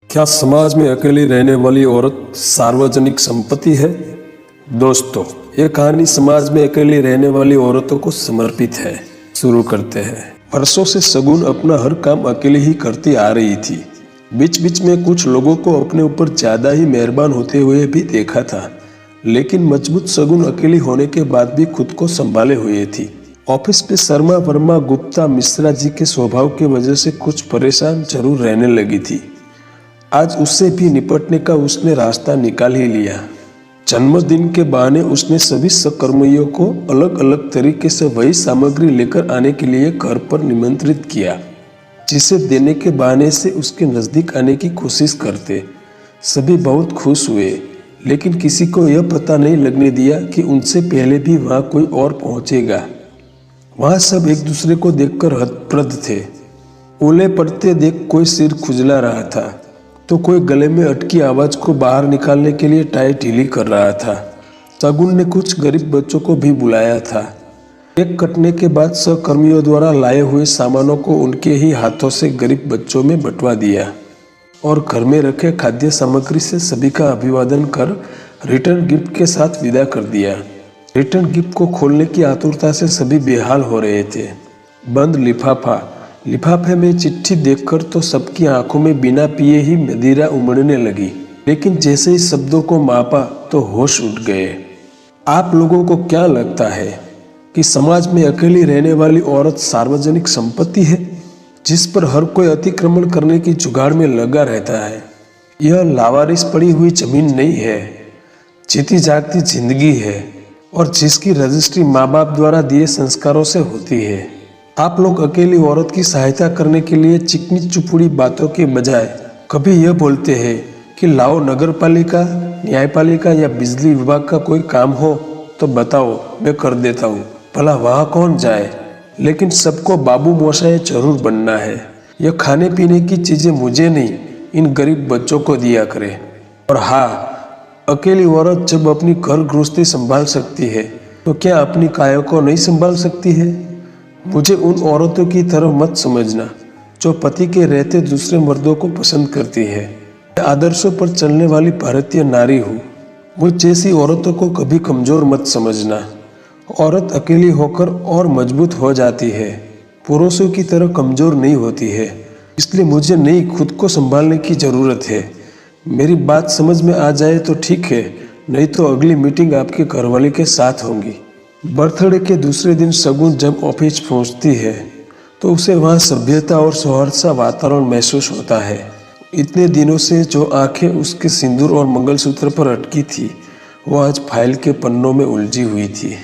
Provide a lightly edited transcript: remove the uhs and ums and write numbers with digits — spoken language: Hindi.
क्या समाज में अकेली रहने वाली औरत सार्वजनिक संपत्ति है? दोस्तों, ये कहानी समाज में अकेली रहने वाली औरतों को समर्पित है। शुरू करते हैं। वर्षों से शगुन अपना हर काम अकेले ही करती आ रही थी। बीच बीच में कुछ लोगों को अपने ऊपर ज्यादा ही मेहरबान होते हुए भी देखा था, लेकिन मजबूत शगुन अकेली होने के बाद भी खुद को संभाले हुए थी। ऑफिस पे शर्मा वर्मा गुप्ता मिश्रा जी के स्वभाव की वजह से कुछ परेशान जरूर रहने लगी थी। आज उससे भी निपटने का उसने रास्ता निकाल ही लिया। जन्मदिन के बहाने उसने सभी सहकर्मियों को अलग अलग तरीके से वही सामग्री लेकर आने के लिए घर पर निमंत्रित किया, जिसे देने के बहाने से उसके नजदीक आने की कोशिश करते। सभी बहुत खुश हुए, लेकिन किसी को यह पता नहीं लगने दिया कि उनसे पहले भी वहां कोई और पहुंचेगा। वहां सब एक दूसरे को देखकर हतप्रभ थे। ओले पड़ते देख कोई सिर खुजला रहा था, तो कोई गले में अटकी आवाज को बाहर निकालने के लिए टाई ढीली कर रहा था। शगुन ने कुछ गरीब बच्चों को भी बुलाया था। केक कटने के बाद सहकर्मियों द्वारा लाए हुए सामानों को उनके ही हाथों से गरीब बच्चों में बंटवा दिया और घर में रखे खाद्य सामग्री से सभी का अभिवादन कर रिटर्न गिफ्ट के साथ विदा कर दिया। रिटर्न गिफ्ट को खोलने की आतुरता से सभी बेहाल हो रहे थे। बंद लिफाफे में चिट्ठी देखकर तो सबकी आंखों में बिना पिए ही मदिरा उमड़ने लगी, लेकिन जैसे ही शब्दों को मापा तो होश उड़ गए। आप लोगों को क्या लगता है कि समाज में अकेली रहने वाली औरत सार्वजनिक संपत्ति है, जिस पर हर कोई अतिक्रमण करने की जुगाड़ में लगा रहता है? यह लावारिस पड़ी हुई जमीन नहीं है, जीती जागती जिंदगी है, और जिसकी रजिस्ट्री माँ बाप द्वारा दिए संस्कारों से होती है। आप लोग अकेली औरत की सहायता करने के लिए चिकनी चुपड़ी बातों के बजाय कभी यह बोलते हैं कि लाओ नगर पालिका, न्यायपालिका या बिजली विभाग का कोई काम हो तो बताओ, मैं कर देता हूँ, भला वहाँ कौन जाए। लेकिन सबको बाबू मोशाए जरूर बनना है। यह खाने पीने की चीजें मुझे नहीं, इन गरीब बच्चों को दिया करे। और हाँ, अकेली औरत जब अपनी घर गृहस्थी संभाल सकती है तो क्या अपनी काया को नहीं संभाल सकती है? मुझे उन औरतों की तरह मत समझना जो पति के रहते दूसरे मर्दों को पसंद करती है। मैं आदर्शों पर चलने वाली भारतीय नारी हूँ। मुझ जैसी औरतों को कभी कमजोर मत समझना। औरत अकेली होकर और मजबूत हो जाती है, पुरुषों की तरह कमजोर नहीं होती है। इसलिए मुझे नहीं, खुद को संभालने की जरूरत है। मेरी बात समझ में आ जाए तो ठीक है, नहीं तो अगली मीटिंग आपके घरवाले के साथ होगी। बर्थडे के दूसरे दिन शगुन जब ऑफिस पहुंचती है तो उसे वहां सभ्यता और सौहार्द सा वातावरण महसूस होता है। इतने दिनों से जो आंखें उसके सिंदूर और मंगलसूत्र पर अटकी थी, वो आज फाइल के पन्नों में उलझी हुई थी।